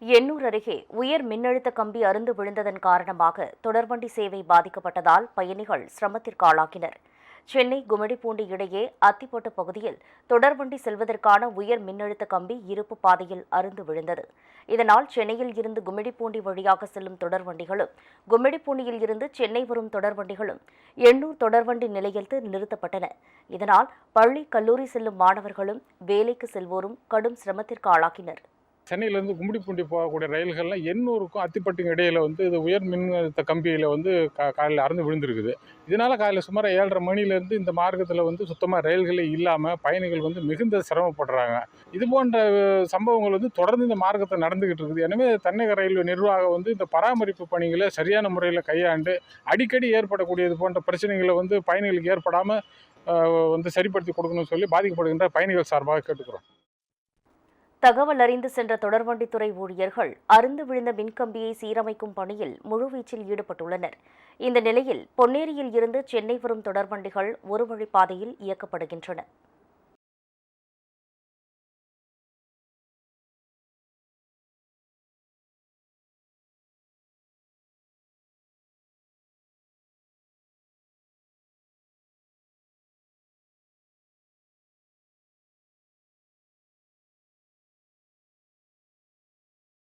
எண்ணூர் அருகே உயர் மின்னழுத்த கம்பி அறுந்து விழுந்ததன் காரணமாக தொடர்வண்டி சேவை பாதிக்கப்பட்டதால் பயணிகள் சிரமத்திற்கு ஆளாகினர். சென்னை கும்மிடிப்பூண்டி இடையே அத்திப்பட்டு பகுதியில் தொடர்வண்டி செல்வதற்கான உயர் மின்னழுத்த கம்பி இருப்பு பாதையில் அறுந்து விழுந்தது. இதனால் சென்னையில் இருந்து கும்மிடிப்பூண்டி வழியாக செல்லும் தொடர்வண்டிகளும், கும்மிடிப்பூண்டியில் இருந்து சென்னை வரும் தொடர்வண்டிகளும் எண்ணூர் தொடர்வண்டி நிலையத்தில் நிறுத்தப்பட்டன. இதனால் பள்ளி, கல்லூரி செல்லும் மாணவர்களும், வேலைக்கு செல்வோரும் கடும் சிரமத்திற்கு ஆளாகினர். சென்னையிலேருந்து கும்மிடிப்பூண்டி போகக்கூடிய ரயில்கள்லாம் எண்ணூருக்கும் அத்திப்பட்டுக்கும் இடையில் இது உயர் மின்னழுத்த கம்பியில் காலையில் அறுந்து விழுந்திருக்குது. இதனால் காலையில் சுமார் 7:30 மணிலேருந்து இந்த மார்க்கத்தில் சுத்தமாக ரயில்களே இல்லாமல் பயணிகள் மிகுந்த சிரமப்படுறாங்க. இது போன்ற சம்பவங்கள் தொடர்ந்து இந்த மார்க்கத்தில் நடந்துக்கிட்டு இருக்குது. எனவே தென்னக ரயில்வே நிர்வாகம் இந்த பராமரிப்பு பணிகளை சரியான முறையில் கையாண்டு அடிக்கடி ஏற்படக்கூடிய இது போன்ற பிரச்சனைகளை பயணிகளுக்கு ஏற்படாமல் சரிப்படுத்தி கொடுக்கணும்னு சொல்லி பாதிக்கப்படுகின்ற பயணிகள் சார்பாக கேட்டுக்கிறோம். தகவல் அறிந்து சென்ற தொடர்வண்டித்துறை ஊழியர்கள் அறுந்து விழுந்த மின்கம்பியை சீரமைக்கும் பணியில் முழுவீச்சில் ஈடுபட்டுள்ளனர். இந்த நிலையில் பொன்னேரியில் இருந்து சென்னை வரும் தொடர்வண்டிகள் ஒரு வழிப்பாதையில் இயக்கப்படுகின்றன.